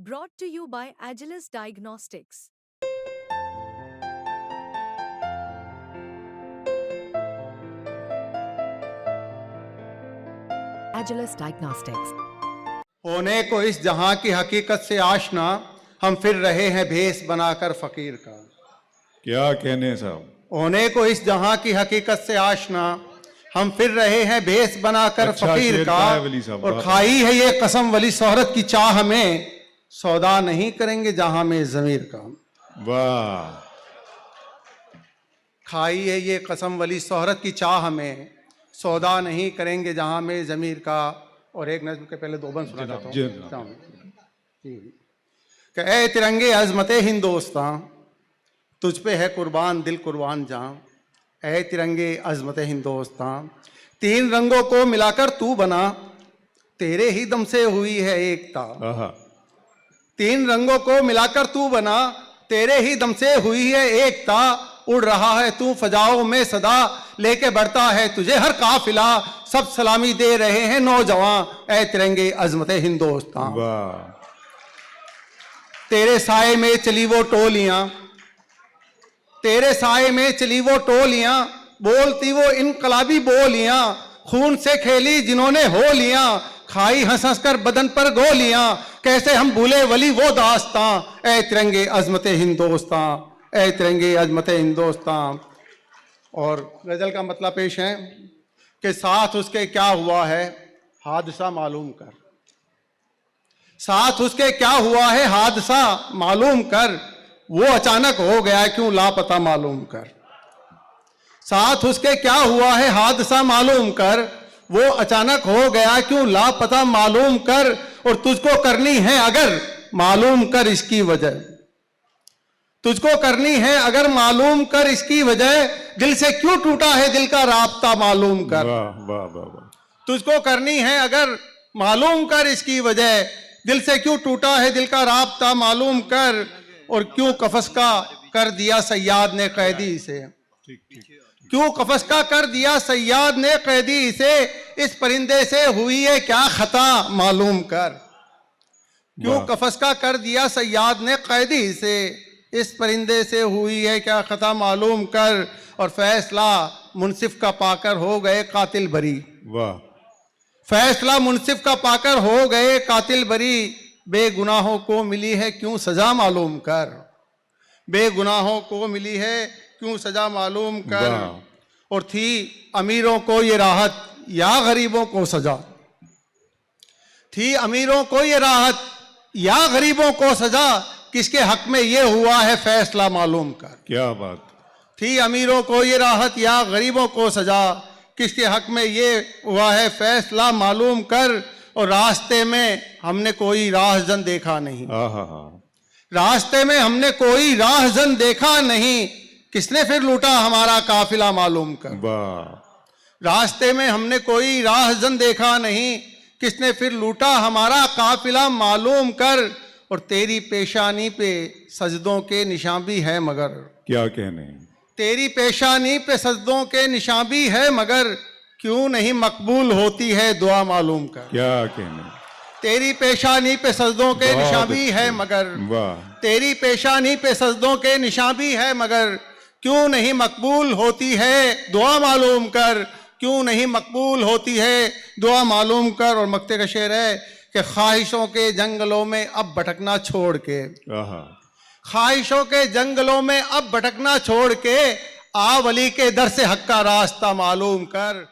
Brought to you by Agilus Diagnostics. Agilus Diagnostics. होने को इस जहां की हकीकत से आशना, हम फिर रहे हैं भेष बनाकर फकीर का। क्या कहने साहब। होने को इस जहां की हकीकत से आशना, हम फिर रहे हैं भेष बनाकर अच्छा फकीर शेर का। का है वली साहब, और वाह। खाई है ये कसम वली शोहरत की चाह में, सौदा नहीं करेंगे जहां में जमीर का। वाह। खाई है ये कसम वली शोहरत की चाह में, सौदा नहीं करेंगे जहां में जमीर का। और एक नज़्म के पहले दो बंद सुना चाहता जी हूँ जनाब। कि ए तिरंगे अजमते हिंदोस्तां, तुझ पे है कुर्बान दिल कुर्बान जान। ए तिरंगे अजमते हिंदोस्तां, तीन रंगों को मिलाकर तू बना, तेरे ही दम से हुई है एकता। आहा। तीन रंगों को मिलाकर तू बना, तेरे ही दम से हुई है एकता। उड़ रहा है तू फजाओं में सदा, लेके बढ़ता है तुझे हर काफिला। सब सलामी दे रहे हैं नौजवान, ए तिरंगे अजमते हिंदोस्तां। वाह। तेरे साए में चली वो टोलियां, तेरे साए में चली वो टोलियां, बोलती वो इनकलाबी बोलियां। खून से खेली जिन्होंने होलियां, खाई हंस हंस कर बदन पर गोलियां। कैसे हम भूले वली वो दास्तां, ए तिरंगे अजमते हिंदोस्तां, ए तिरंगे अजमते हिंदोस्तां। और गजल का मतलब पेश है कि साथ उसके क्या हुआ है हादसा मालूम कर। साथ उसके क्या हुआ है हादसा मालूम कर, वो अचानक हो गया क्यों लापता मालूम कर। साथ उसके क्या हुआ है हादसा मालूम कर, वो अचानक हो गया क्यों लापता मालूम कर। और तुझको करनी है अगर मालूम कर इसकी वजह, तुझको करनी है अगर मालूम कर इसकी वजह। दिल से क्यों टूटा है दिल का राब्ता मालूम कर। वाह वाह वाह वाह। तुझको करनी है अगर मालूम कर इसकी वजह, दिल से क्यों टूटा है दिल का राब्ता मालूम कर। और क्यों कफस का कर दिया सयाद ने कैदी से, क्यों कफस का कर दिया सयाद ने कैदी से। इस परिंदे से हुई है क्या खता मालूम कर। क्यों वाह। कफस का कर दिया सयाद ने कैदी से, इस परिंदे से हुई है क्या खता मालूम कर। और फैसला मुनसिफ का पाकर हो गए कातिल बरी, वाह। फैसला मुनसिफ का पाकर हो गए कातिल बरी। बेगुनाहों को मिली है क्यों सजा मालूम कर, बेगुनाहों को मिली है क्यों सजा मालूम कर। वाह। और थी अमीरों को ये राहत या गरीबों को सजा, थी अमीरों को ये राहत या गरीबों को सजा। किसके हक में ये हुआ है फैसला मालूम कर। क्या बात। थी अमीरों को ये राहत या गरीबों को सजा, किसके हक में ये हुआ है फैसला मालूम कर। और रास्ते में हमने कोई राहजन देखा नहीं, आहा। रास्ते में हमने कोई राहजन देखा नहीं, किसने फिर लूटा हमारा काफिला मालूम कर। वाह। रास्ते में हमने कोई राहजन देखा नहीं, किसने फिर लूटा हमारा काफिला मालूम कर। और तेरी पेशानी पे सजदों के निशान भी है मगर, क्या कहने। तेरी पेशानी पे सजदों के निशान भी है मगर, क्यों नहीं मकबूल होती है दुआ मालूम कर। क्या कहने। तेरी पेशानी पे सजदों के बहुत निशान भी है अच्छे। मगर, वाह। तेरी पेशानी पे सजदों के निशान भी है मगर, क्यों नहीं मकबूल होती है दुआ मालूम कर। क्यों नहीं मकबूल होती है दुआ मालूम कर। और मक्ते का शेर है कि ख्वाहिशों के जंगलों में अब भटकना छोड़ के, आहा। ख्वाहिशों के जंगलों में अब भटकना छोड़ के, आ वली के दर से हक का रास्ता मालूम कर।